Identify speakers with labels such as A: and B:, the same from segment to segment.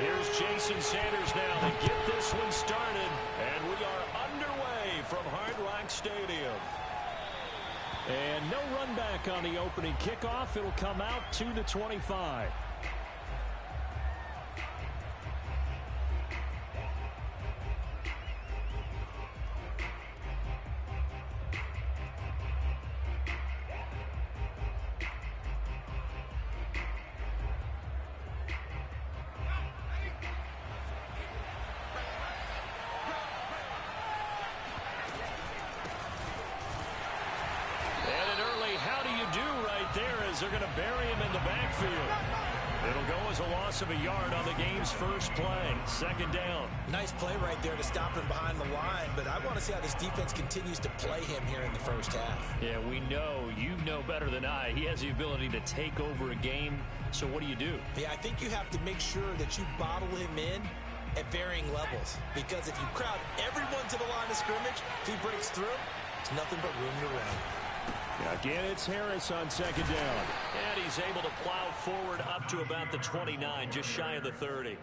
A: Here's Jason Sanders now to get this one started. And we are underway from Hard Rock Stadium. And no run back on the opening kickoff. It'll come out to the 25. They're going to bury him in the backfield. It'll go as a loss of a yard on the game's first play. Second down.
B: Nice play right there to stop him behind the line, but I want to see how this defense continues to play him here in the first half.
A: Yeah, we know. You know better than I. He has the ability to take over a game, so what do you do?
B: Yeah, I think you have to make sure that you bottle him in at varying levels, because if you crowd everyone to the line of scrimmage, if he breaks through, it's nothing but room to run.
A: Again, it's Harris on second down. And he's able to plow forward up to about the 29, just shy of the 30.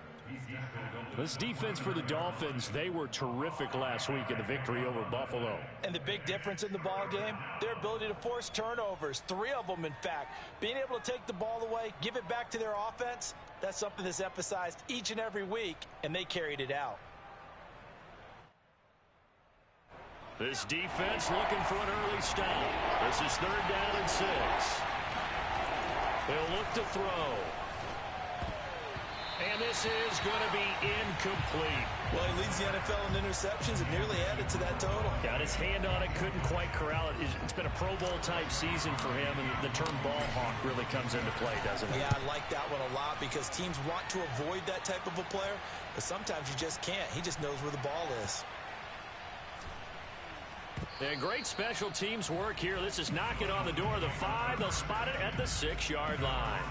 A: This defense for the Dolphins, they were terrific last week in the victory over Buffalo.
B: And the big difference in the ball game, their ability to force turnovers, 3 of them in fact. Being able to take the ball away, give it back to their offense, that's something that's emphasized each and every week, and they carried it out.
A: This defense looking for an early stop. This is 3rd down and 6. They'll look to throw. And this is going to be incomplete.
B: Well, he leads the NFL in interceptions and nearly added to that total.
A: Got his hand on it, couldn't quite corral it. It's been a Pro Bowl-type season for him, and the term ball hawk really comes into play, doesn't it?
B: Yeah, I like that one a lot because teams want to avoid that type of a player, but sometimes you just can't. He just knows where the ball is.
A: And great special teams work here. This is knocking on the door of the 5. They'll spot it at the 6-yard line.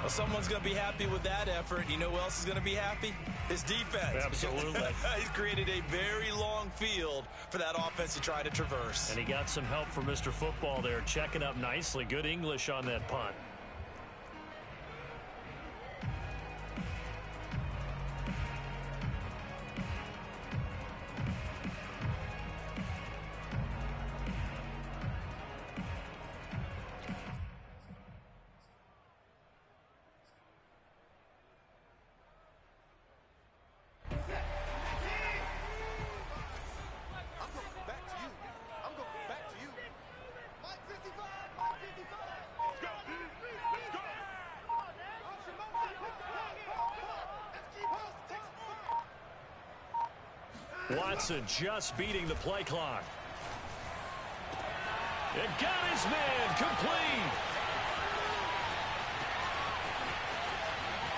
B: Well, someone's going to be happy with that effort. You know who else is going to be happy? His defense.
A: Absolutely.
B: He's created a very long field for that offense to try to traverse.
A: And he got some help from Mr. Football there, checking up nicely. Good English on that punt. Watson just beating the play clock. It got his man complete.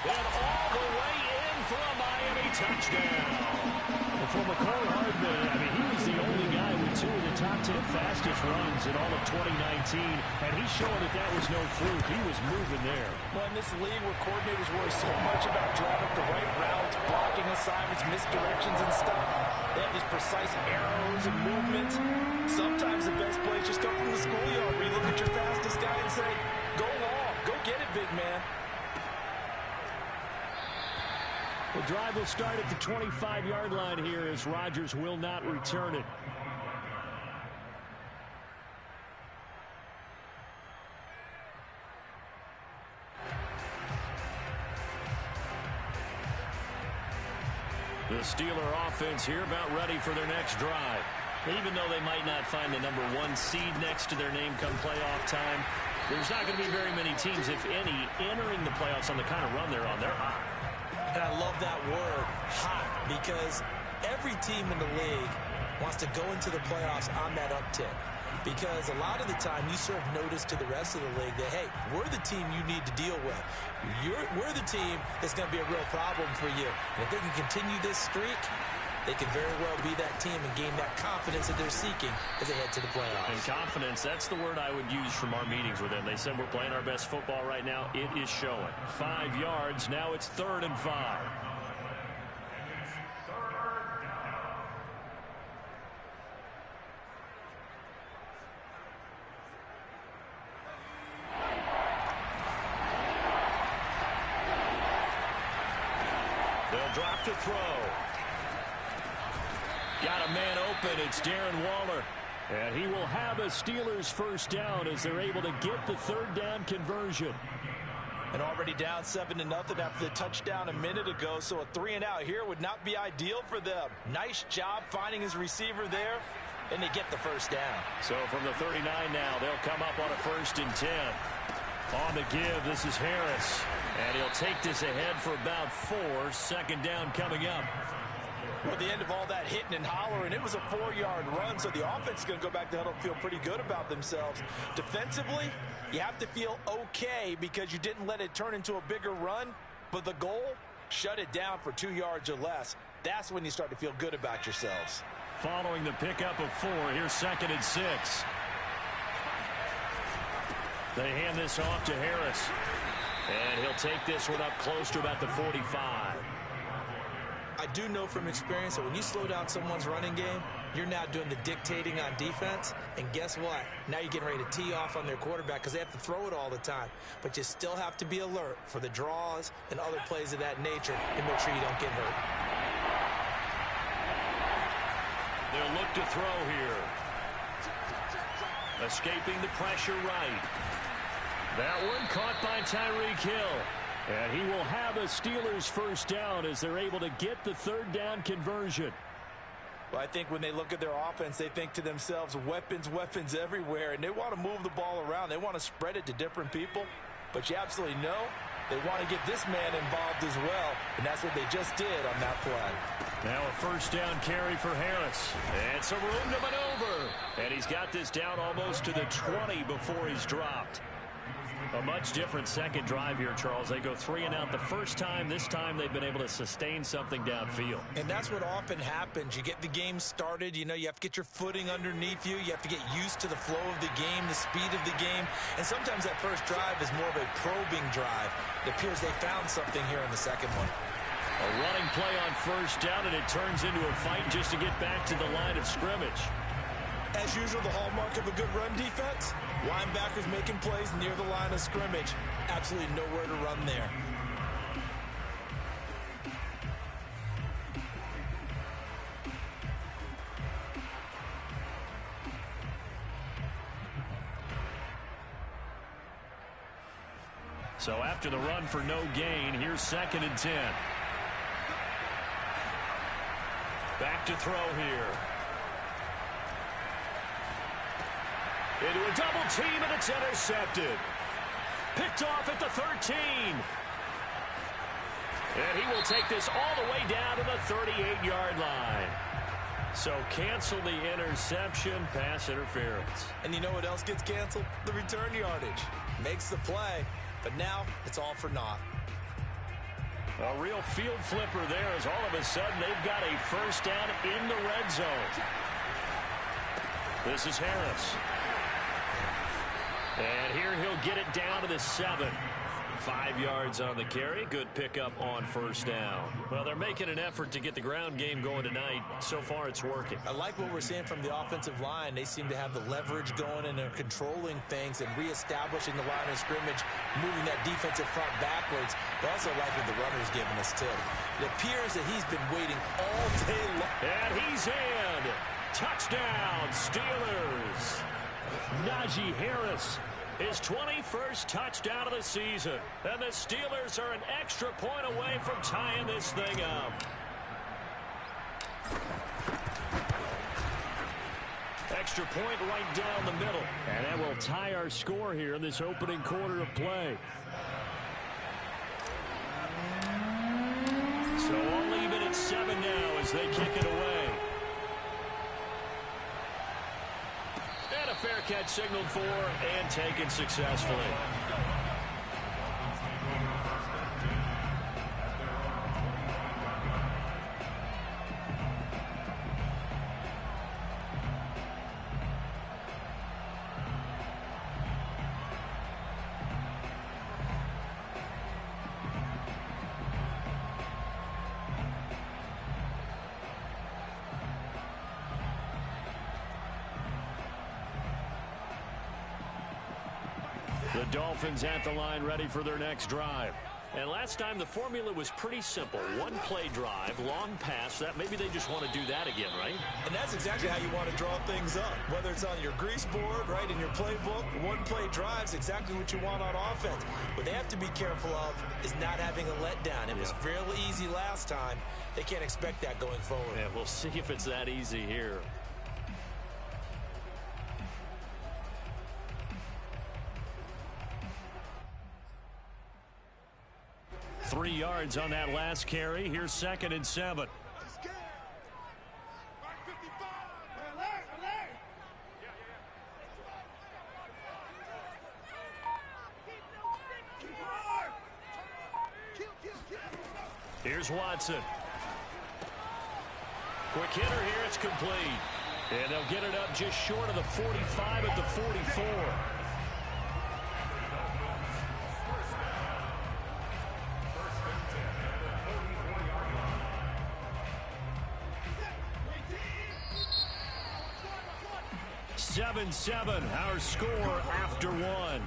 A: And all the way in for a Miami touchdown. And for McCall Hardman, I mean, he was the only guy with 2 of the top 10 fastest runs in all of 2019, and he's showing that that was no fluke. He was moving there.
B: Well, in this league where coordinators worry so much about drawing up the right routes, blocking assignments, misdirections and stuff, they have these precise arrows and movements. Sometimes the best plays just come from the schoolyard where you look at your fastest guy and say, go long, go get it, big man.
A: The drive will start at the 25-yard line here as Rodgers will not return it. The Steeler offense here about ready for their next drive. Even though they might not find the number 1 seed next to their name come playoff time, there's not going to be very many teams, if any, entering the playoffs on the kind of run they're on. They're hot.
B: And I love that word, hot, because every team in the league wants to go into the playoffs on that uptick. Because a lot of the time you serve notice to the rest of the league that, hey, we're the team you need to deal with. We're the team that's going to be a real problem for you. And if they can continue this streak, they can very well be that team and gain that confidence that they're seeking as they head to the playoffs.
A: And confidence, that's the word I would use from our meetings with them. They said we're playing our best football right now. It is showing. 5 yards. Now it's 3rd and 5. drop to throw. Got a man open. It's Darren Waller. And he will have a Steelers first down as they're able to get the third down conversion.
B: And already down 7-0 after the touchdown a minute ago, so a 3-and-out here would not be ideal for them. Nice job finding his receiver there, and they get the first down.
A: So from the 39 now, they'll come up on a 1st and 10. On the give, this is Harris. And he'll take this ahead for about 4. 2nd down coming up.
B: Well, at the end of all that hitting and hollering, it was a 4-yard run, so the offense is going to go back to huddle, feel pretty good about themselves. Defensively, you have to feel okay because you didn't let it turn into a bigger run, but the goal, shut it down for 2 yards or less. That's when you start to feel good about yourselves.
A: Following the pickup of 4, here's 2nd and 6. They hand this off to Harris. And he'll take this one up close to about the 45.
B: I do know from experience that when you slow down someone's running game, you're now doing the dictating on defense. And guess what? Now you're getting ready to tee off on their quarterback because they have to throw it all the time. But you still have to be alert for the draws and other plays of that nature and make sure you don't get hurt.
A: They'll look to throw here. Escaping the pressure right. That one caught by Tyreek Hill. And he will have a Steelers first down as they're able to get the third down conversion.
B: Well, I think when they look at their offense, they think to themselves, weapons, weapons everywhere. And they want to move the ball around. They want to spread it to different people. But you absolutely know they want to get this man involved as well. And that's what they just did on that play.
A: Now a first down carry for Harris. And some room to maneuver. And he's got this down almost to the 20 before he's dropped. A much different second drive here, Charles. They go 3-and-out the first time. This time they've been able to sustain something downfield.
B: And that's what often happens. You get the game started. You know, you have to get your footing underneath you. You have to get used to the flow of the game, the speed of the game. And sometimes that first drive is more of a probing drive. It appears they found something here in the second one.
A: A running play on first down, and it turns into a fight just to get back to the line of scrimmage.
B: As usual, the hallmark of a good run defense, linebackers making plays near the line of scrimmage. Absolutely nowhere to run there.
A: So after the run for no gain, here's 2nd and 10. Back to throw here. Into a double team, and it's intercepted. Picked off at the 13. And he will take this all the way down to the 38-yard line. So cancel the interception, pass interference.
B: And you know what else gets canceled? The return yardage. Makes the play, but now it's all for naught.
A: A real field flipper there as all of a sudden they've got a first down in the red zone. This is Harris. And here he'll get it down to the 7. 5 yards on the carry. Good pickup on first down. Well, they're making an effort to get the ground game going tonight. So far, it's working.
B: I like what we're seeing from the offensive line. They seem to have the leverage going, and they're controlling things and reestablishing the line of scrimmage, moving that defensive front backwards. But also like what the runner's giving us, too. It appears that he's been waiting all day long.
A: And he's in. Touchdown, Steelers. Najee Harris, his 21st touchdown of the season. And the Steelers are an extra point away from tying this thing up. Extra point right down the middle. And that will tie our score here in this opening quarter of play. So all even at 7 now as they kick it away. And a fair catch signaled for and taken successfully. The Dolphins at the line ready for their next drive. And last time the formula was pretty simple. One play drive, long pass. That maybe they just want to do that again, right?
B: And that's exactly how you want to draw things up. Whether it's on your grease board, right, in your playbook, one play drive is exactly what you want on offense. What they have to be careful of is not having a letdown. It was fairly easy last time. They can't expect that going forward.
A: Yeah, we'll see if it's that easy here. 3 yards on that last carry. Here's 2nd and 7. Here's Watson. Quick hitter here. It's complete. And they'll get it up just short of the 45 at the 44. Seven, our score after one.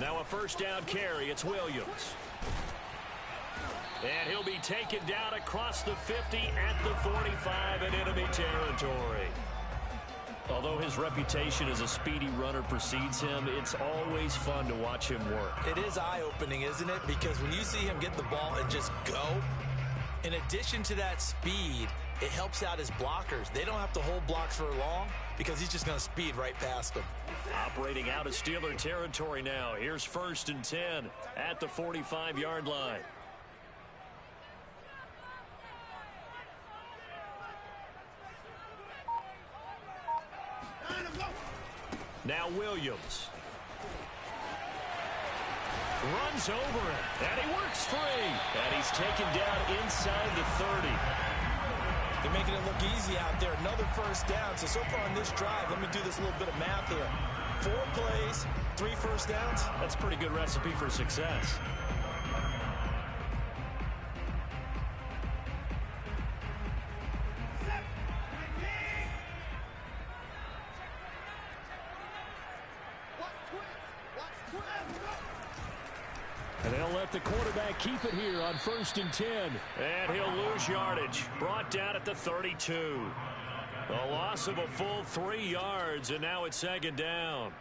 A: Now a first down carry. It's Williams. And he'll be taken down across the 50 at the 45 in enemy territory. Although his reputation as a speedy runner precedes him, it's always fun to watch him work.
B: It is eye-opening, isn't it? Because when you see him get the ball and just go, in addition to that speed, it helps out his blockers. They don't have to hold blocks for long because he's just going to speed right past them.
A: Operating out of Steeler territory now. Here's 1st and 10 at the 45-yard line. Now Williams. Runs over him, and he works free. And he's taken down inside the 30.
B: They're making it look easy out there. Another first down. So far on this drive, let me do this little bit of math here. 4 plays, 3 first downs.
A: That's a pretty good recipe for success. And they'll let the quarterback keep it here on 1st and 10. And he'll lose yardage. Brought down at the 32. A loss of a full 3 yards, and now it's 2nd down.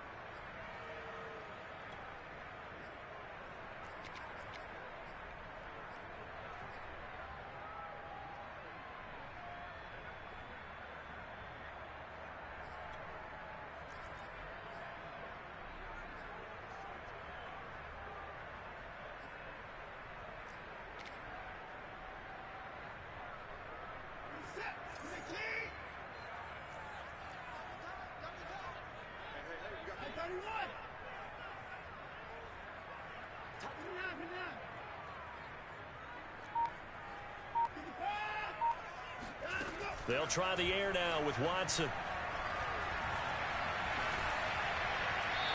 A: They'll try the air now with Watson.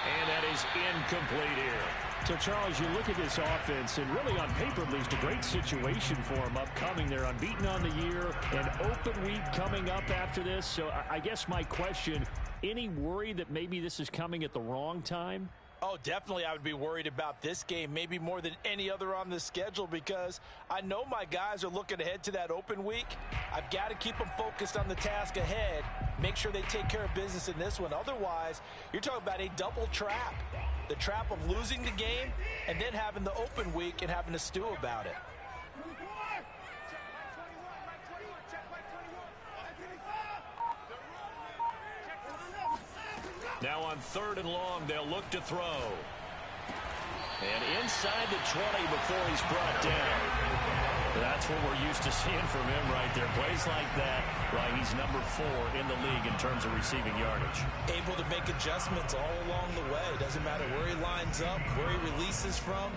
A: And that is incomplete here.
C: So, Charles, you look at this offense, and really on paper, at least, a great situation for them upcoming. They're unbeaten on the year, an open week coming up after this. So I guess my question, any worry that maybe this is coming at the wrong time?
B: Oh, definitely I would be worried about this game, maybe more than any other on the schedule, because I know my guys are looking ahead to that open week. I've got to keep them focused on the task ahead, make sure they take care of business in this one. Otherwise, you're talking about a double trap. The trap of losing the game and then having the open week and having to stew about it.
A: Now on 3rd and long, they'll look to throw. And inside the 20 before he's brought down. That's what we're used to seeing from him right there. Plays like that, why he's number 4 in the league in terms of receiving yardage.
B: Able to make adjustments all along the way. Doesn't matter where he lines up, where he releases from.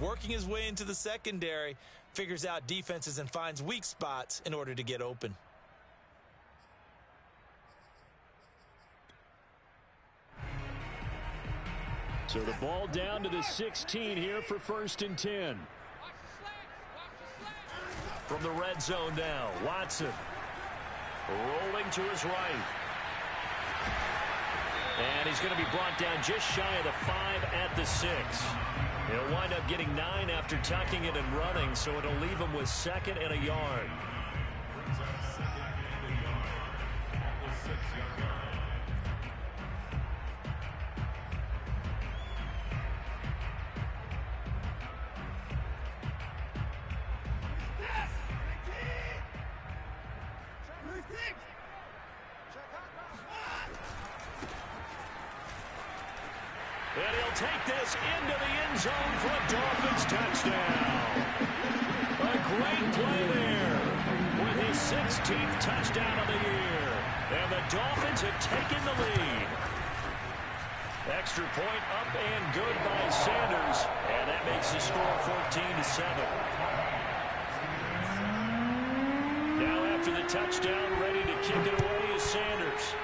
B: Working his way into the secondary, figures out defenses and finds weak spots in order to get open.
C: So the ball down to the 16 here for 1st and 10.
A: From the red zone now, Watson rolling to his right. And he's going to be brought down just shy of the 5 at the 6. He'll wind up getting 9 after tucking it and running, so it'll leave him with 2nd and a yard.
C: And he'll take this into the end zone for a Dolphins touchdown. A great play there with his 16th touchdown of the year. And the Dolphins have taken the lead. Extra point up and good by Sanders. And that makes the score 14-7. Now after the touchdown, ready to kick it away is Sanders.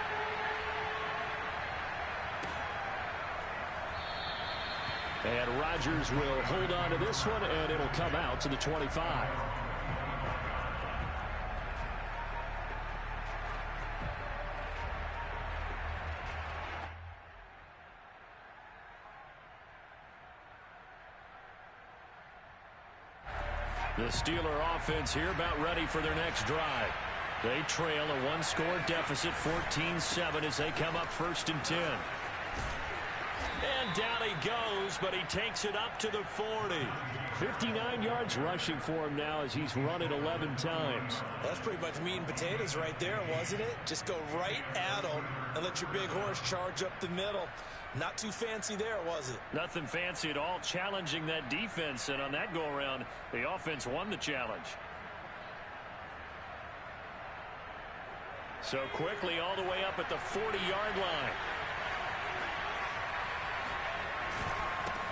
C: And Rodgers will hold on to this one, and it'll come out to the 25. The Steeler offense here about ready for their next drive. They trail a one-score deficit, 14-7, as they come up 1st and 10. And down he goes, but he takes it up to the 40. 59 yards rushing for him now as he's run it 11 times.
B: That's pretty much meat and potatoes right there, wasn't it? Just go right at him and let your big horse charge up the middle. Not too fancy there, was it?
C: Nothing fancy at all, challenging that defense. And on that go-around, the offense won the challenge. So quickly all the way up at the 40-yard line.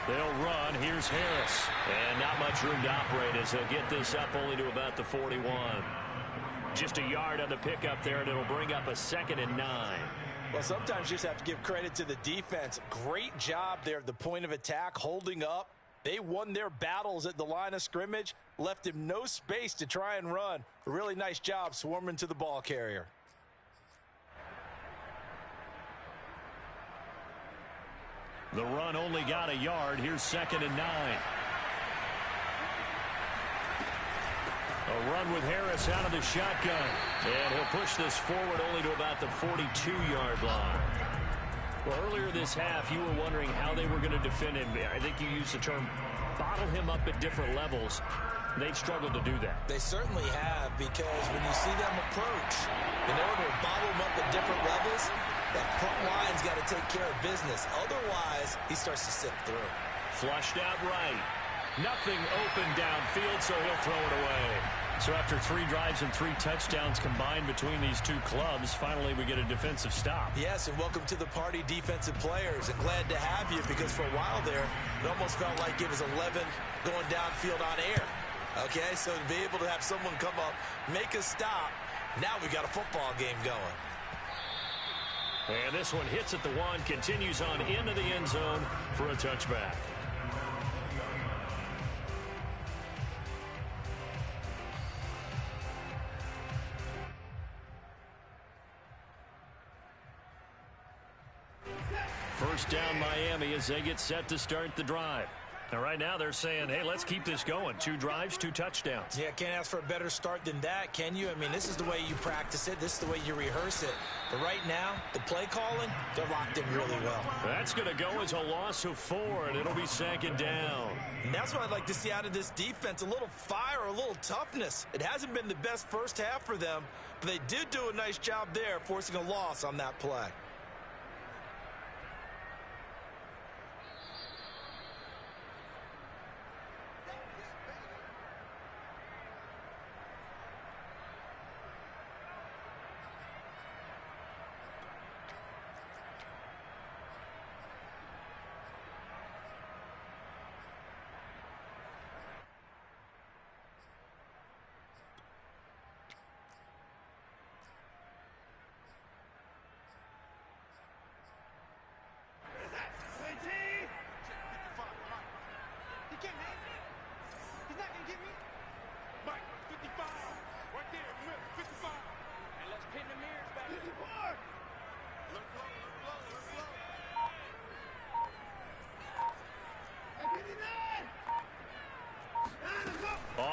C: They'll run. Here's Harris. And not much room to operate as he'll get this up only to about the 41. Just a yard on the pickup there, and it'll bring up a 2nd and 9.
B: Well, sometimes you just have to give credit to the defense. Great job there at the point of attack, holding up. They won their battles at the line of scrimmage, left him no space to try and run. A really nice job swarming to the ball carrier.
C: The run only got a yard. Here's 2nd and 9. A run with Harris out of the shotgun. And he'll push this forward only to about the 42-yard line. Well, earlier this half, you were wondering how they were going to defend him. I think you used the term bottle him up at different levels. They've struggled to do that.
B: They certainly have, because when you see them approach, in order to bottle him up at different levels, that front line's got to take care of business. Otherwise, he starts to slip through.
C: Flushed out right. Nothing open downfield, so he'll throw it away. So after 3 drives and 3 touchdowns combined between these two clubs, finally we get a defensive stop.
B: Yes, and welcome to the party, defensive players. And glad to have you, because for a while there, it almost felt like it was 11 going downfield on air. Okay, so to be able to have someone come up, make a stop, now we got a football game going.
C: And this one hits at the 1, continues on into the end zone for a touchback. First down Miami as they get set to start the drive. And right now they're saying, hey, let's keep this going. 2 drives, 2 touchdowns.
B: Yeah, can't ask for a better start than that, can you? I mean, this is the way you practice it. This is the way you rehearse it. But right now, the play calling, they're locked in really well.
C: That's going to go as a loss of 4, and it'll be 2nd down.
B: And that's what I'd like to see out of this defense, a little fire, a little toughness. It hasn't been the best first half for them, but they did do a nice job there, forcing a loss on that play.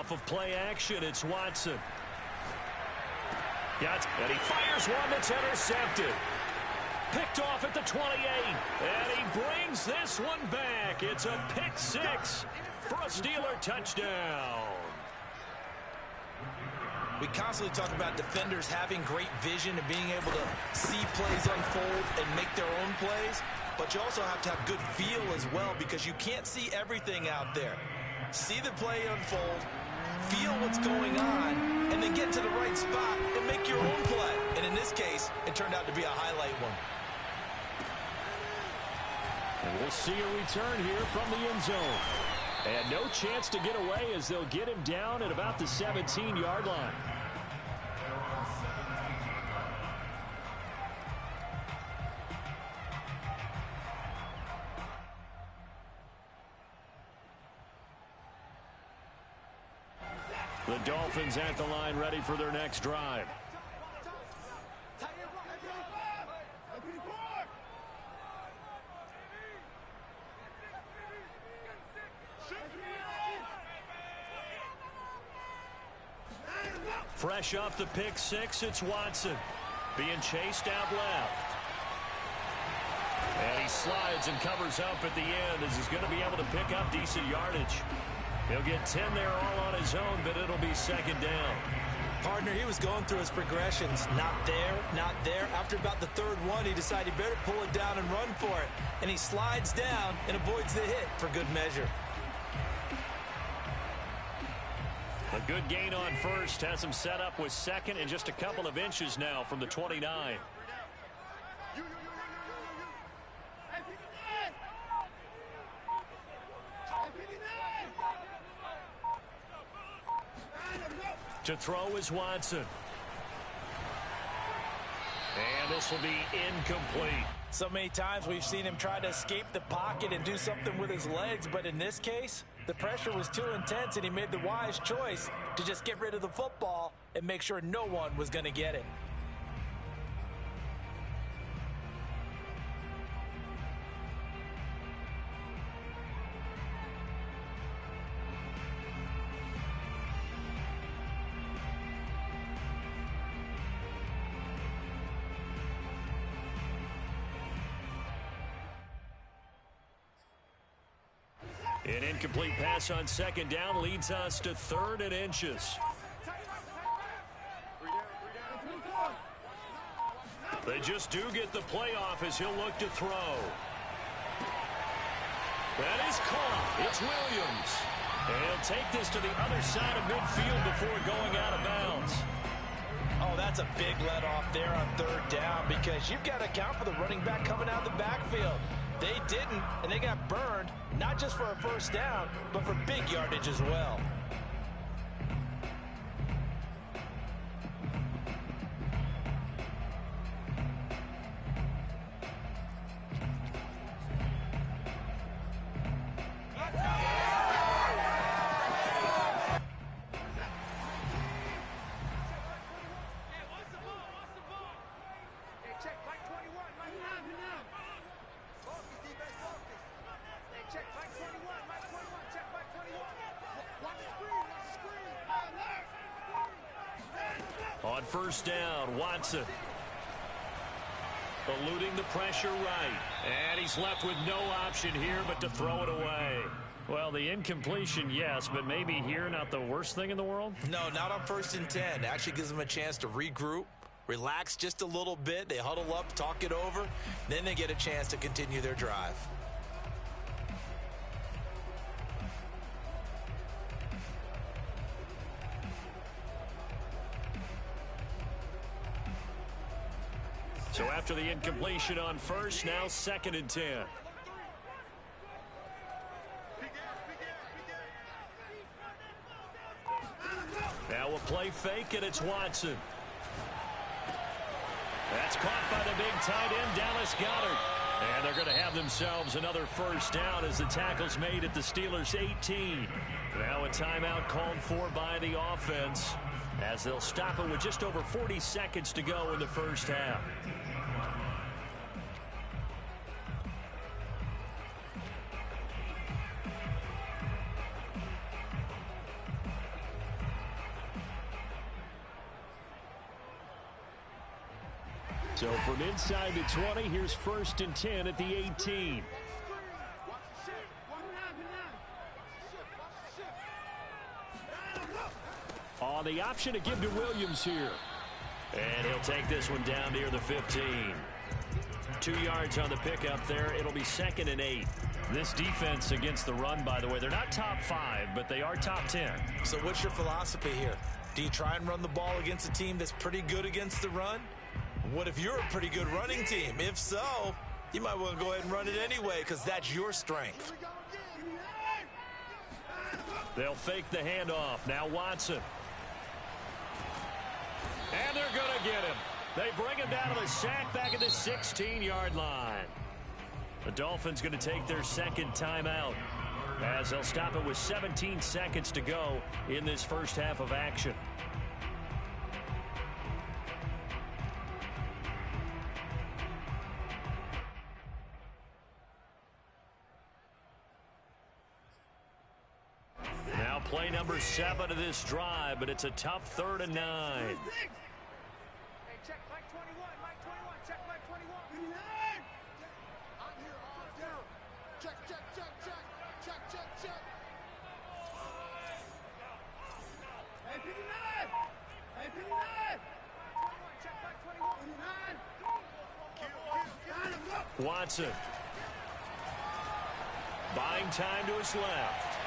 A: off of play action. It's Watson. And he fires one that's intercepted. Picked off at the 28. And he brings this one back. It's a pick six for a Steeler touchdown.
B: We constantly talk about defenders having great vision and being able to see plays unfold and make their own plays. But you also have to have good feel as well, because you can't see everything out there. See the play unfold, feel what's going on, and then get to the right spot and make your own play. And in this case, it turned out to be a highlight one.
C: And we'll see a return here from the end zone. And no chance to get away as they'll get him down at about the 17-yard line. The Dolphins at the line, ready for their next drive.
A: Fresh off the pick six, it's Watson. Being chased out left. And he slides and covers up at the end as he's going to be able to pick up decent yardage. He'll get 10 there all on his own, but it'll be second down.
B: Partner, he was going through his progressions. Not there, not there. After about the third one, he decided he better pull it down and run for it. And he slides down and avoids the hit for good measure.
A: A good gain on first has him set up with second and just a couple of inches now from the 29. To throw is Watson. And this will be incomplete.
B: So many times we've seen him try to escape the pocket and do something with his legs, but in this case, the pressure was too intense and he made the wise choice to just get rid of the football and make sure no one was going to get it.
A: An incomplete pass on second down leads us to third and inches. They just do get the playoff as he'll look to throw. That is caught. It's Williams. And he'll take this to the other side of midfield before going out of bounds.
B: Oh, that's a big let off there on third down, because you've got to account for the running back coming out of the backfield. They didn't, and they got burned, not just for a first down, but for big yardage as well.
A: On first down, Watson. Eluding the pressure right. And he's left with no option here but to throw it away.
C: Well, the incompletion, yes, but maybe here not the worst thing in the world?
B: No, not on 1st and 10. It actually gives them a chance to regroup, relax just a little bit. They huddle up, talk it over. Then they get a chance to continue their drive.
A: So after the incompletion on first, now 2nd and 10. Now a play fake, and it's Watson. That's caught by the big tight end, Dallas Goedert. And they're going to have themselves another first down as the tackle's made at the Steelers' 18. Now a timeout called for by the offense as they'll stop it with just over 40 seconds to go in the first half.
C: So from inside the 20, here's 1st and 10 at the 18. On the option to give to Williams here.
A: And he'll take this one down near the 15. 2 yards on the pickup there. It'll be 2nd and 8. This defense against the run, by the way, they're not top 5, but they are top 10.
B: So what's your philosophy here? Do you try and run the ball against a team that's pretty good against the run? What if you're a pretty good running team? If so, you might want to go ahead and run it anyway because that's your strength.
A: They'll fake the handoff. Now Watson. And they're going to get him. They bring him down to the sack back at the 16-yard line. The Dolphins going to take their 2nd timeout as they'll stop it with 17 seconds to go in this first half of action. Now play number 7 of this drive, but it's a tough 3rd and 9. Watson. Buying time to his left.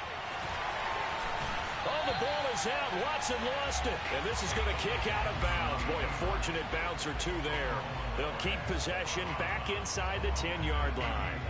A: Oh, the ball is out. Watson lost it. And this is going to kick out of bounds. Boy, a fortunate bounce or two there. They'll keep possession back inside the 10-yard line.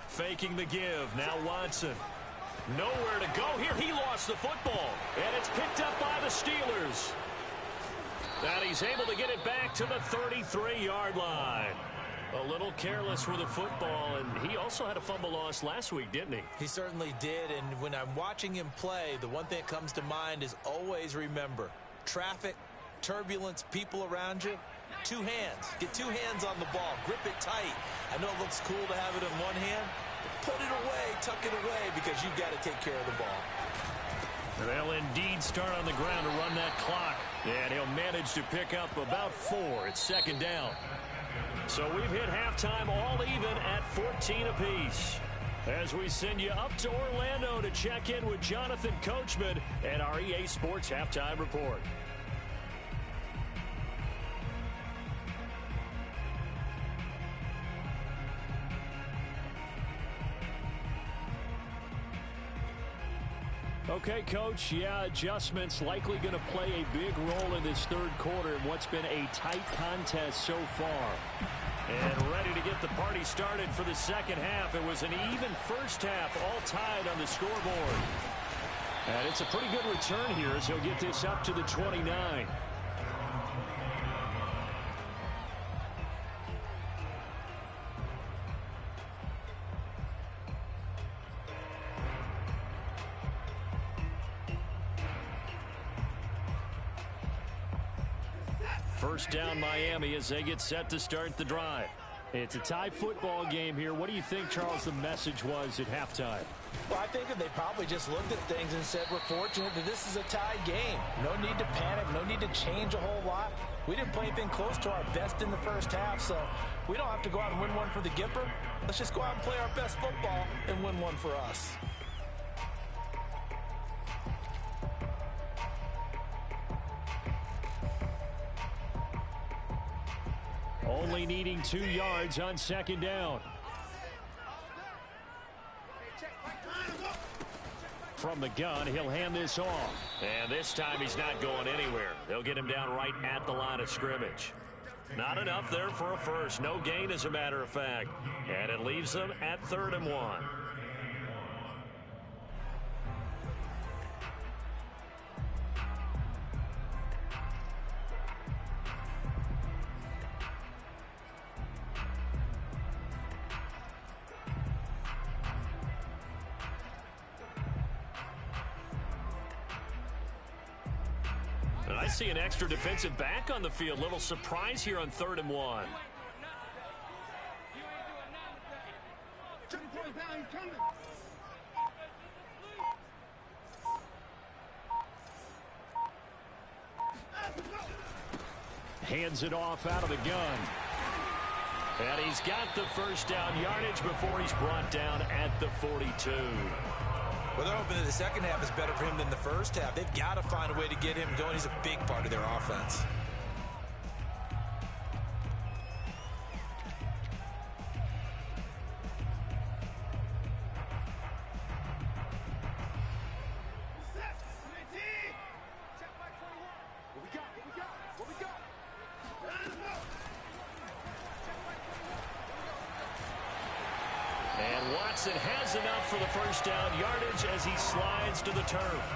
A: Faking the give. Now Watson. Nowhere to go here. He lost the football. And it's picked up by the Steelers. And he's able to get it back to the 33-yard line. A little careless with the football. And he also had a fumble loss last week, didn't he?
B: He certainly did. And when I'm watching him play, the one thing that comes to mind is always remember. Traffic, turbulence, people around you. 2 hands. Get 2 hands on the ball. Grip it tight. I know it looks cool to have it in one hand. But put it away, tuck it away, because you've got to take care of the ball.
A: They'll indeed start on the ground to run that clock. And he'll manage to pick up about 4. It's 2nd down. So we've hit halftime all even at 14 apiece. As we send you up to Orlando to check in with Jonathan Coachman and our EA Sports Halftime Report. Okay, Coach, yeah, adjustments likely going to play a big role in this 3rd quarter in what's been a tight contest so far. And ready to get the party started for the 2nd half. It was an even first half, all tied on the scoreboard. And it's a pretty good return here as he'll get this up to the 29. First down Miami as they get set to start the drive. It's a tie football game here. What do you think, Charles, the message was at halftime?
B: Well, I think that they probably just looked at things and said, we're fortunate that this is a tie game. No need to panic. No need to change a whole lot. We didn't play anything close to our best in the first half, so we don't have to go out and win one for the Gipper. Let's just go out and play our best football and win one for us.
C: Only needing 2 yards on 2nd down. From the gun, he'll hand this off.
A: And this time he's not going anywhere. They'll get him down right at the line of scrimmage. Not enough there for a first. No gain, as a matter of fact. And it leaves them at 3rd and 1. And I see an extra defensive back on the field. Little surprise here on 3rd and 1.
C: Hands it off out of the gun.
A: And he's got the first down yardage before he's brought down at the 42.
B: Well, they're hoping that the second half is better for him than the first half. They've got to find a way to get him going. He's a big part of their offense.
A: And Watson has enough for the first down yardage as he slides to the turf.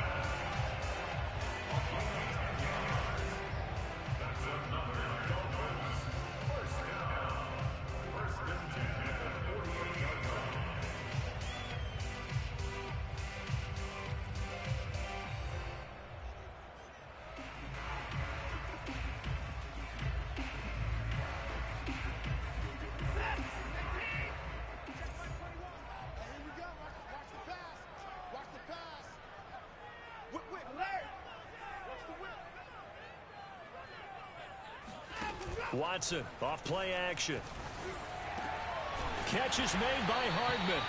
A: Watson off play action. Catch is made by Hardman.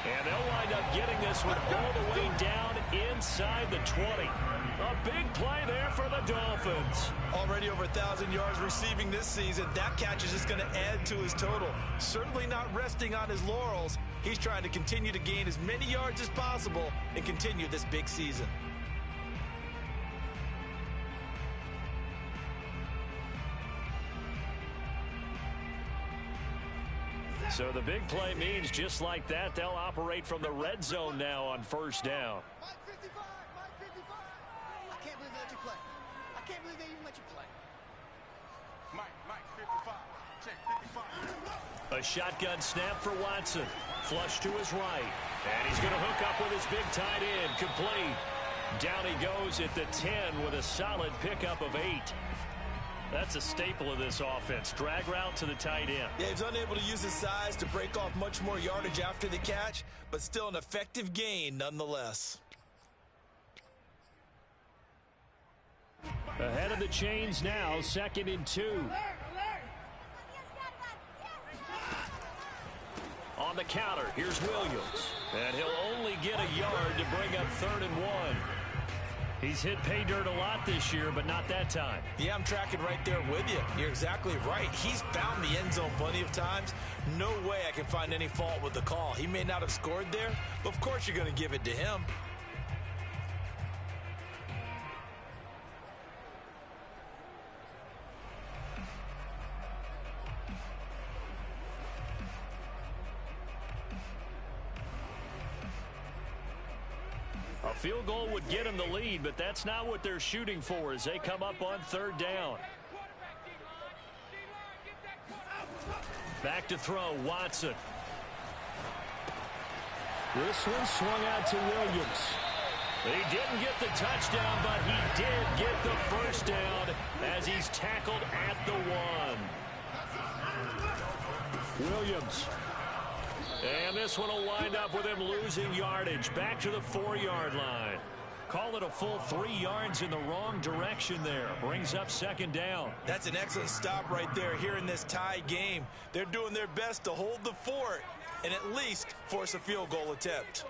A: And they'll wind up getting this one all the way down inside the 20. A big play there for the Dolphins.
B: Already over 1,000 yards receiving this season. That catch is just going to add to his total. Certainly not resting on his laurels. He's trying to continue to gain as many yards as possible and continue this big season.
A: So the big play means just like that, they'll operate from the red zone now on first down.
D: Mike 55, Mike 55. I can't believe they let you play. I can't believe they even let you play. Mike 55, check 55.
A: A shotgun snap for Watson. Flush to his right. And he's going to hook up with his big tight end. Complete. Down he goes at the 10 with a solid pickup of 8. That's a staple of this offense. Drag route to the tight end.
B: Yeah, he's unable to use his size to break off much more yardage after the catch, but still an effective gain nonetheless.
C: Ahead of the chains now, 2nd and 2.
A: On the counter, here's Williams. And he'll only get a yard to bring up 3rd and 1. He's hit pay dirt a lot this year, but not that time.
B: Yeah, I'm tracking right there with you. You're exactly right. He's found the end zone plenty of times. No way I can find any fault with the call. He may not have scored there, but of course you're going to give it to him.
A: A field goal would get them the lead, but that's not what they're shooting for as they come up on 3rd down. Back to throw, Watson.
C: This one swung out to Williams.
A: He didn't get the touchdown, but he did get the first down as he's tackled at the 1.
C: Williams.
A: And this one will wind up with him losing yardage back to the 4-yard line. Call it a full 3 yards in the wrong direction there. Brings up 2nd down.
B: That's an excellent stop right there here in this tie game. They're doing their best to hold the fort and at least force a field goal attempt.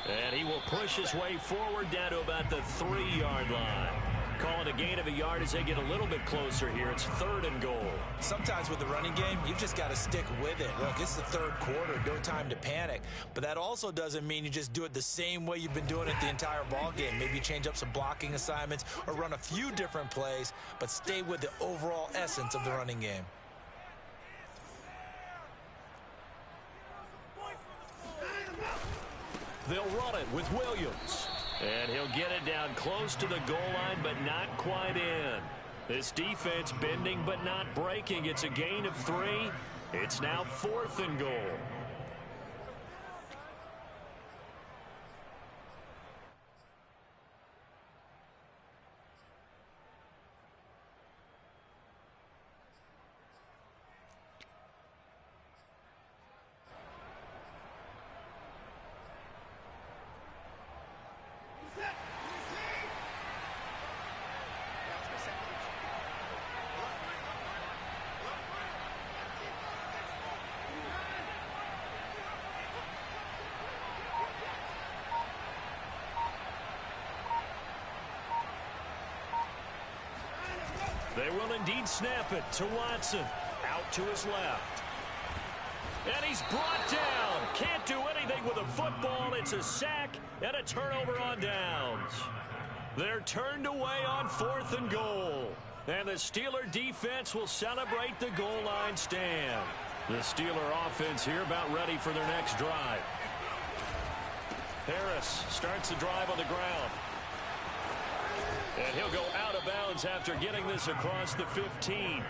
A: And he will push his way forward down to about the 3-yard line. Call it a gain of a yard as they get a little bit closer here. It's 3rd and goal.
B: Sometimes with the running game, you've just got to stick with it. Look, it's the 3rd quarter, no time to panic. But that also doesn't mean you just do it the same way you've been doing it the entire ball game. Maybe you change up some blocking assignments or run a few different plays, but stay with the overall essence of the running game.
A: They'll run it with Williams. And he'll get it down close to the goal line, but not quite in. This defense bending but not breaking. It's a gain of 3. It's now 4th and goal. They will indeed snap it to Watson. Out to his left. And he's brought down. Can't do anything with a football. It's a sack and a turnover on downs. They're turned away on 4th and goal. And the Steeler defense will celebrate the goal line stand. The Steeler offense here about ready for their next drive. Harris starts the drive on the ground. And he'll go out of bounds after getting this across the 15.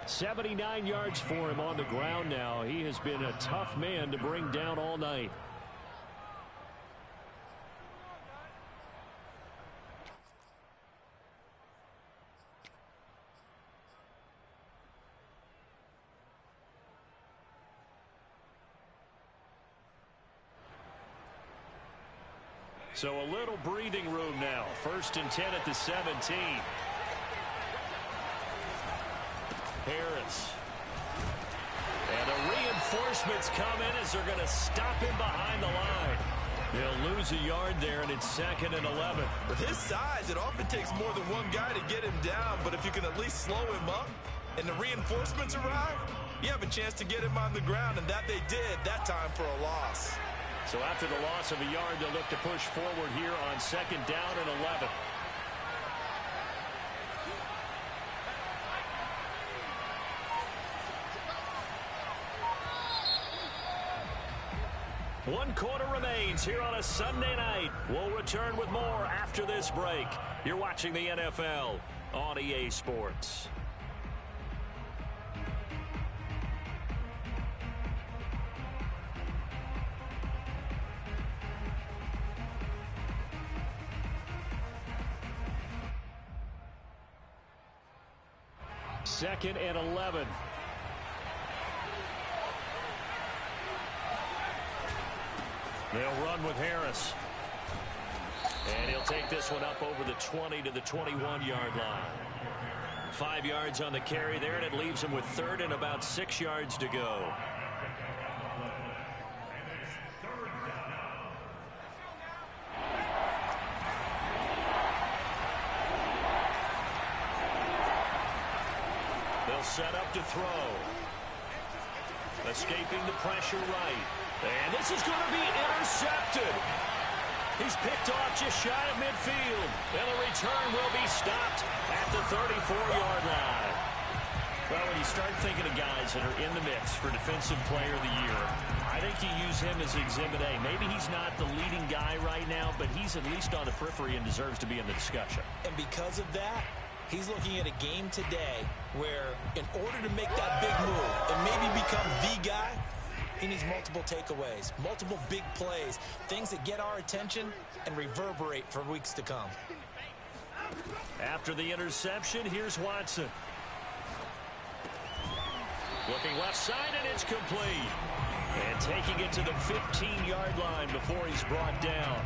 C: 79 yards for him on the ground now. He has been a tough man to bring down all night.
A: So a little breathing room now. 1st and 10 at the 17. Harris. And the reinforcements come in as they're going to stop him behind the line. They'll lose a yard there, and it's 2nd and 11.
B: With his size, it often takes more than one guy to get him down, but if you can at least slow him up and the reinforcements arrive, you have a chance to get him on the ground, and that they did that time for a loss.
A: So after the loss of a yard, they'll look to push forward here on 2nd down and 11. One quarter remains here on a Sunday night. We'll return with more after this break. You're watching the NFL on EA Sports.
C: Second and 11.
A: They'll run with Harris. And he'll take this one up over the 20 to the 21-yard line. 5 yards on the carry there, and it leaves him with 3rd and about 6 yards to go. They'll set up to throw. Escaping the pressure right. And this is going to be intercepted. He's picked off just shy of midfield. And the return will be stopped at the 34-yard line. Well, when you start thinking of guys that are in the mix for Defensive Player of the Year, I think you use him as Exhibit A. Maybe he's not the leading guy right now, but he's at least on the periphery and deserves to be in the discussion.
B: And because of that, he's looking at a game today where in order to make that big move and maybe become the guy, he needs multiple takeaways, multiple big plays, things that get our attention and reverberate for weeks to come.
A: After the interception, here's Watson. Looking left side, and it's complete. And taking it to the 15-yard line before he's brought down.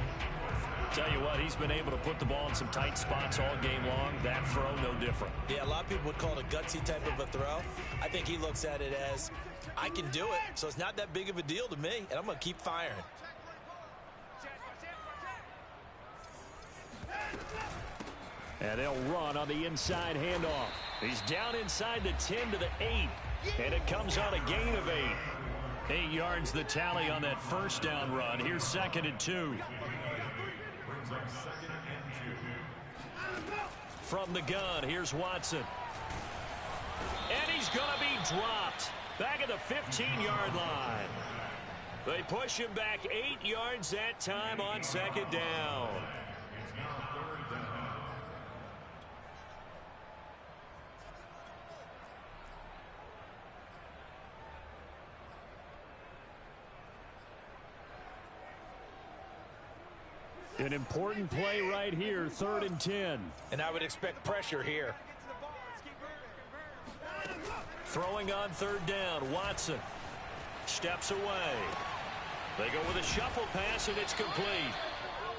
A: Tell you what, he's been able to put the ball in some tight spots all game long. That throw, no different.
B: Yeah, a lot of people would call it a gutsy type of a throw. I think he looks at it as, I can do it, so it's not that big of a deal to me, and I'm going to keep firing.
C: And they'll run on the inside handoff.
A: He's down inside the 10 to the 8, and it comes on a gain of 8. 8 yards the tally on that first down run. Here's 2nd and 2. From the gun, here's Watson. And he's going to be dropped back at the 15-yard line. They push him back 8 yards that time on 2nd down.
C: An important play right here, 3rd and 10.
B: And I would expect pressure here.
A: Throwing on 3rd down, Watson steps away. They go with a shuffle pass, and it's complete.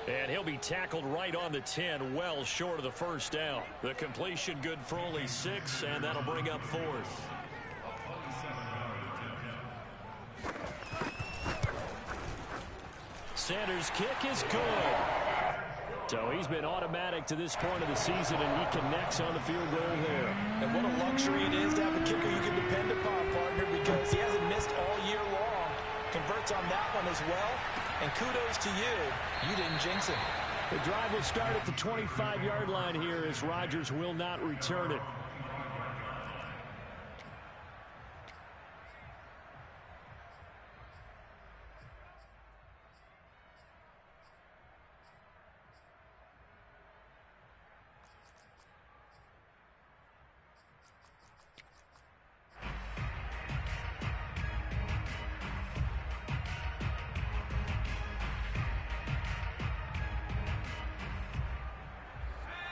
A: And he'll be tackled right on the 10, well short of the first down. The completion good for only 6, and that'll bring up 4th. Sanders' kick is good.
C: So he's been automatic to this point of the season, and he connects on the field goal there.
B: And what a luxury it is to have a kicker you can depend upon, partner, because he hasn't missed all year long. Converts on that one as well. And kudos to you. You didn't jinx him.
C: The drive will start at the 25-yard line here as Rodgers will not return it.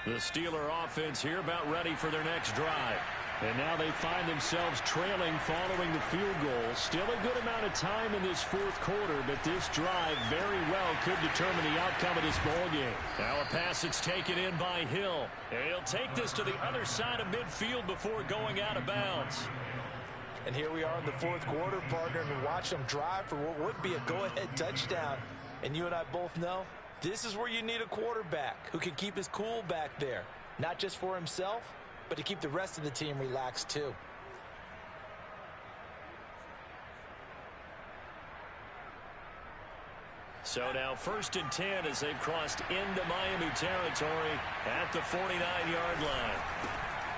A: The Steeler offense here about ready for their next drive.
C: And now they find themselves trailing following the field goal. Still a good amount of time in this fourth quarter, but this drive very well could determine the outcome of this ball game.
A: Now a pass that's taken in by Hill. And he'll take this to the other side of midfield before going out of bounds.
B: And here we are in the fourth quarter, partner, and watch them drive for what would be a go-ahead touchdown. And you and I both know this is where you need a quarterback who can keep his cool back there, not just for himself, but to keep the rest of the team relaxed too.
A: So now 1st and 10 as they've crossed into Miami territory at the 49-yard line.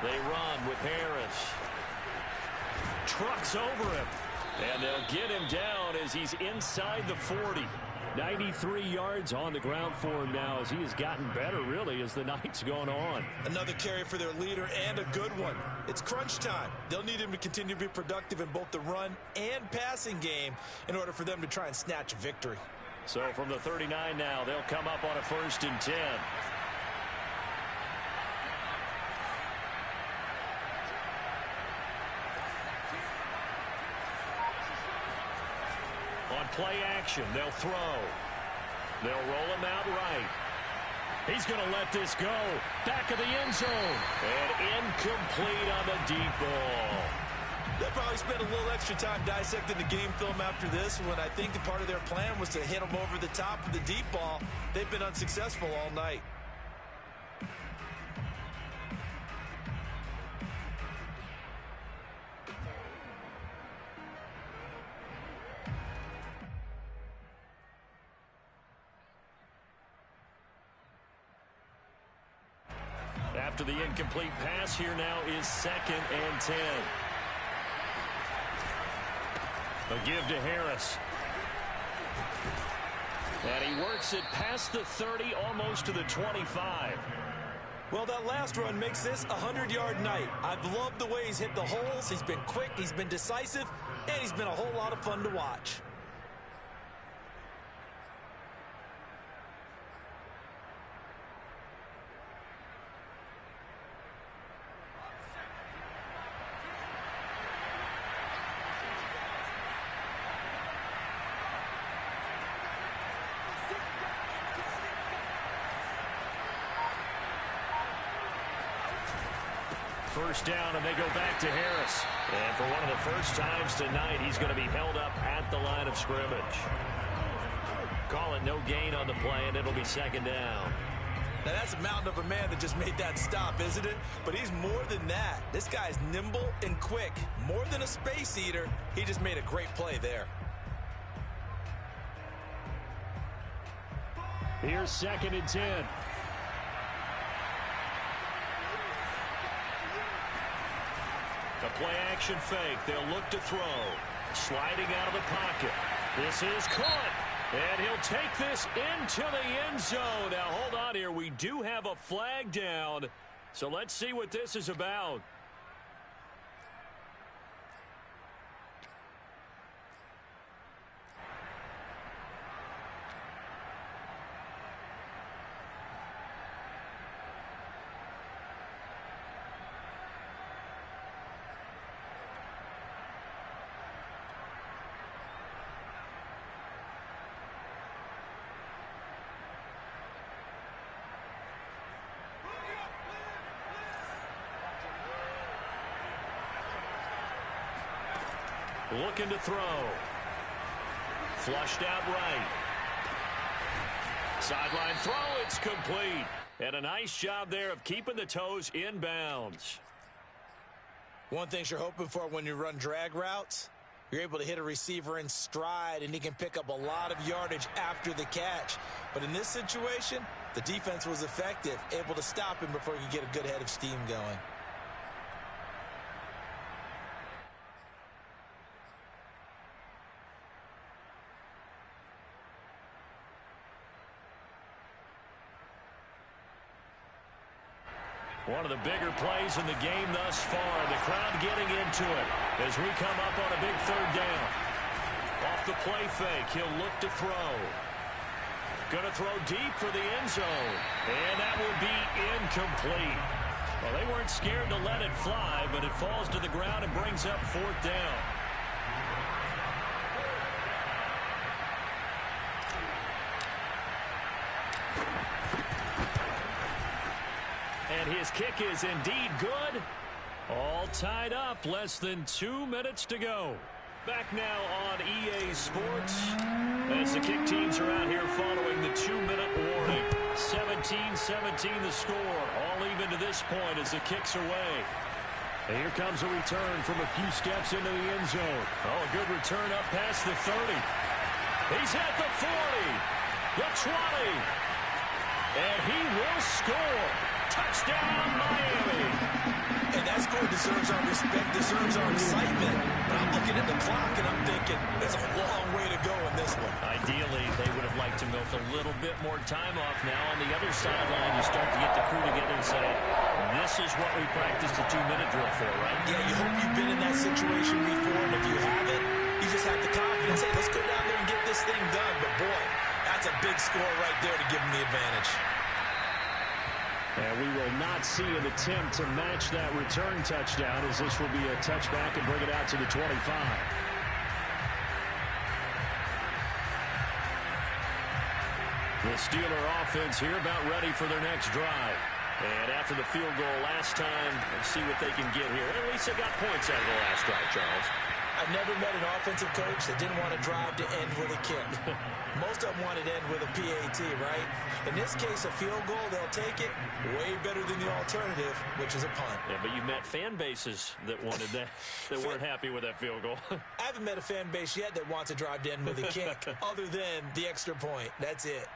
A: They run with Harris. Trucks over him. And they'll get him down as he's inside the 40.
C: 93 yards on the ground for him now as he has gotten better, really, as the night's gone on.
B: Another carry for their leader and a good one. It's crunch time. They'll need him to continue to be productive in both the run and passing game in order for them to try and snatch a victory.
A: So from the 39 now, they'll come up on a 1st and 10. On play action, they'll throw. They'll roll him out right. He's going to let this go. Back of the end zone. And incomplete on the deep ball.
B: They'll probably spend a little extra time dissecting the game film after this when I think the part of their plan was to hit them over the top of the deep ball. They've been unsuccessful all night.
A: After the incomplete pass, here now is 2nd and 10. A give to Harris. And he works it past the 30, almost to the 25.
B: Well, that last run makes this a 100-yard night. I've loved the way he's hit the holes. He's been quick, he's been decisive, and he's been a whole lot of fun to watch.
A: First down, and they go back to Harris. And for one of the first times tonight, he's going to be held up at the line of scrimmage. Call it no gain on the play, and it'll be 2nd down.
B: Now, that's a mountain of a man that just made that stop, isn't it? But he's more than that. This guy's nimble and quick. More than a space eater, he just made a great play there.
C: Here's 2nd and 10.
A: A play-action fake. They'll look to throw. Sliding out of the pocket. This is caught. And he'll take this into the end zone. Now, hold on here. We do have a flag down. So let's see what this is about. Looking to throw. Flushed out right. Sideline throw, it's complete. And a nice job there of keeping the toes in bounds.
B: One thing you're hoping for when you run drag routes, you're able to hit a receiver in stride, and he can pick up a lot of yardage after the catch. But in this situation, the defense was effective, able to stop him before he could get a good head of steam going.
A: One of the bigger plays in the game thus far. The crowd getting into it as we come up on a big third down. Off the play fake, he'll look to throw. Going to throw deep for the end zone. And that will be incomplete. Well, they weren't scared to let it fly, but it falls to the ground and brings up fourth down. And his kick is indeed good. All tied up. Less than 2 minutes to go. Back now on EA Sports as the kick teams are out here following the 2-minute warning. 17-17 the score. All even to this point as the kick's away. And here comes a return from a few steps into the end zone. Oh, a good return up past the 30. He's at the 40. The 20. And he will score. Touchdown, Miami.
B: And that score deserves our respect, deserves our excitement. But I'm looking at the clock, and I'm thinking there's a long way to go in this one.
A: Ideally, they would have liked to milk a little bit more time off now. On the other sideline, you start to get the crew together and say, this is what we practiced a 2-minute drill for, right?
B: Yeah, you hope you've been in that situation before, and if you haven't, you just have the confidence, hey, let's go down there and get this thing done. But, boy, that's a big score right there to give them the advantage.
C: And we will not see an attempt to match that return touchdown, as this will be a touchback and bring it out to the 25. The Steeler offense here about ready for their next drive. And after the field goal last time, let's see what they can get here. At least they got points out of the last drive, Charles.
B: I've never met an offensive coach that didn't want to drive to end with a kick. Most of them wanted to end with a PAT, right? In this case, a field goal, they'll take it way better than the alternative, which is a punt.
A: Yeah, but you met fan bases that wanted that, that weren't happy with that field goal.
B: I haven't met a fan base yet that wants to drive to end with a kick, other than the extra point. That's it.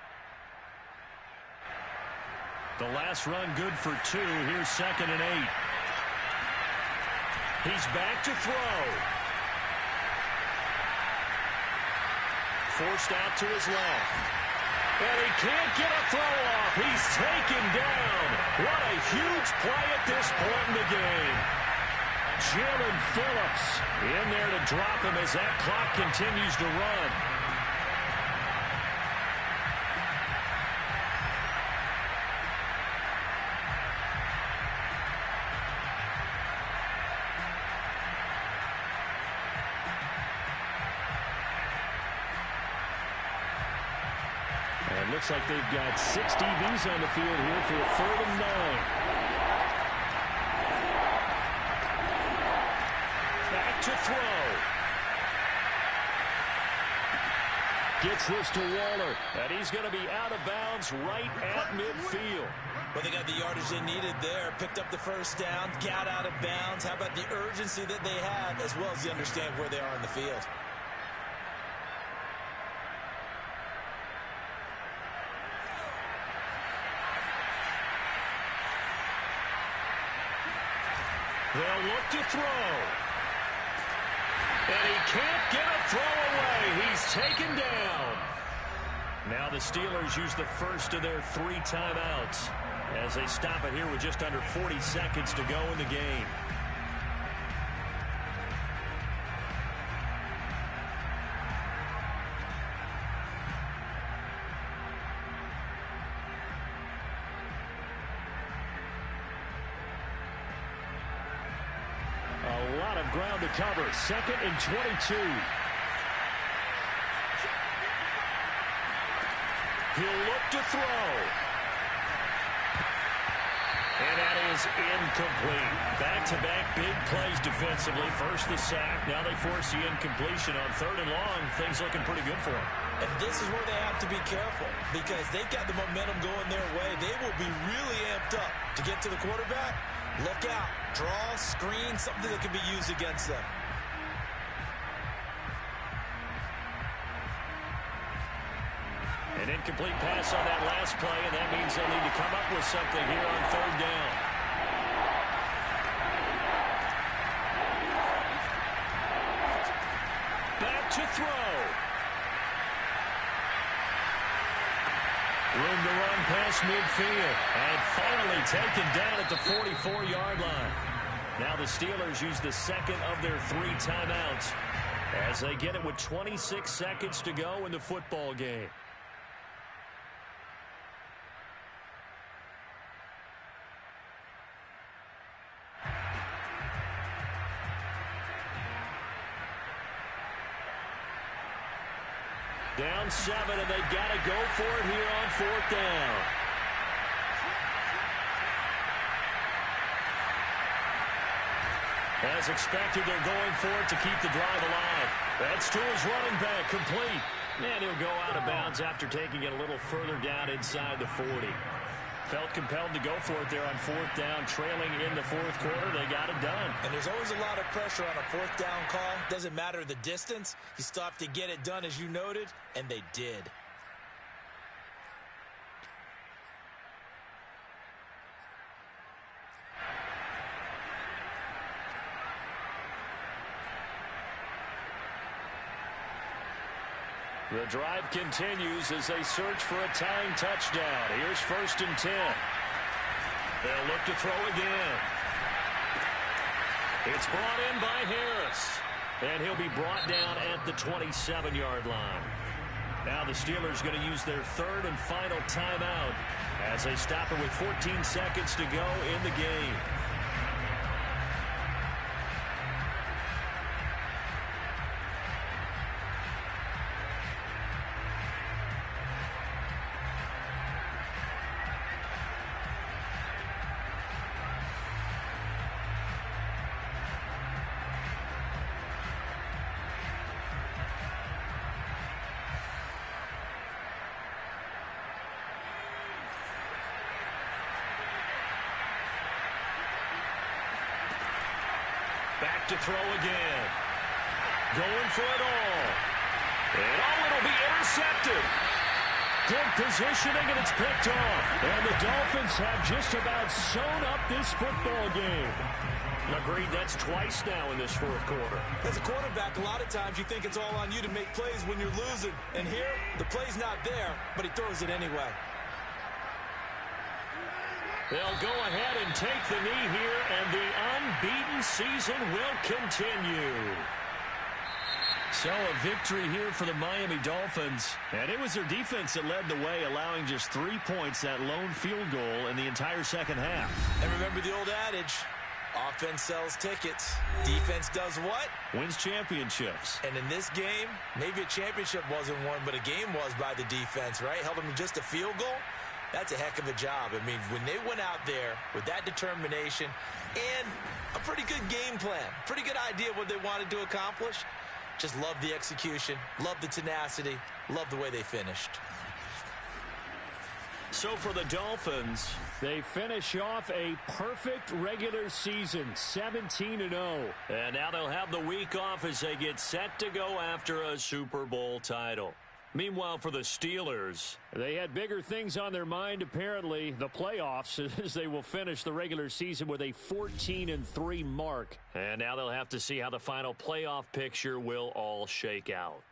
A: The last run good for 2. Here's 2nd and 8. He's back to throw. Forced out to his left. And he can't get a throw off. He's taken down. What a huge play at this point in the game. Jalen Phillips in there to drop him as that clock continues to run. Looks like they've got 6 DBs on the field here for a 3rd and 9. Back to throw. Gets this to Waller, and he's going to be out of bounds right at midfield.
B: Well, they got the yardage they needed there, picked up the first down, got out of bounds. How about the urgency that they have, as well as they understand where they are in the field?
A: They'll look to throw. And he can't get a throw away. He's taken down. Now the Steelers use the first of their 3 timeouts as they stop it here with just under 40 seconds to go in the game. A lot of ground to cover. 2nd and 22. He'll look to throw. And that is incomplete. Back-to-back big plays defensively. First the sack. Now they force the incompletion on 3rd and long. Things looking pretty good for him.
B: And this is where they have to be careful because they've got the momentum going their way. They will be really amped up to get to the quarterback. Look out. Draw, screen, something that can be used against them.
A: An incomplete pass on that last play, and that means they'll need to come up with something here on third down. Back to throw. Room to run past midfield. And finally taken down at the 44-yard line. Now the Steelers use the second of their 3 timeouts as they get it with 26 seconds to go in the football game. Down 7, and they've got to go for it here on 4th down. As expected, they're going for it to keep the drive alive. That's to his running back, complete. And he'll go out of bounds after taking it a little further down inside the 40. Felt compelled to go for it there on 4th down, trailing in the 4th quarter. They got it done.
B: And there's always a lot of pressure on a 4th down call. Doesn't matter the distance. You still have to get it done, as you noted, and they did.
A: The drive continues as they search for a tying touchdown. Here's 1st and 10. They'll look to throw again. It's brought in by Harris. And he'll be brought down at the 27-yard line. Now the Steelers going to use their 3rd and final timeout as they stop it with 14 seconds to go in the game. Back to throw again. Going for it all. And it'll be intercepted. Good positioning, and it's picked off.
C: And the Dolphins have just about sewn up this football game.
A: Agreed, that's twice now in this 4th quarter.
B: As a quarterback, a lot of times you think it's all on you to make plays when you're losing. And here, the play's not there, but he throws it anyway.
A: They'll go ahead and take the knee here, and the unbeaten season will continue. So a victory here for the Miami Dolphins. And it was their defense that led the way, allowing just 3 points, that lone field goal in the entire second half.
B: And remember the old adage, offense sells tickets. Defense does what?
A: Wins championships.
B: And in this game, maybe a championship wasn't won, but a game was by the defense, right? Held them to just a field goal. That's a heck of a job. I mean, when they went out there with that determination and a pretty good game plan, pretty good idea of what they wanted to accomplish, just love the execution, love the tenacity, love the way they finished.
A: So for the Dolphins,
C: they finish off a perfect regular season, 17-0.
A: And now they'll have the week off as they get set to go after a Super Bowl title. Meanwhile, for the Steelers,
C: they had bigger things on their mind, apparently, the playoffs, as they will finish the regular season with a 14-3 mark.
A: And now they'll have to see how the final playoff picture will all shake out.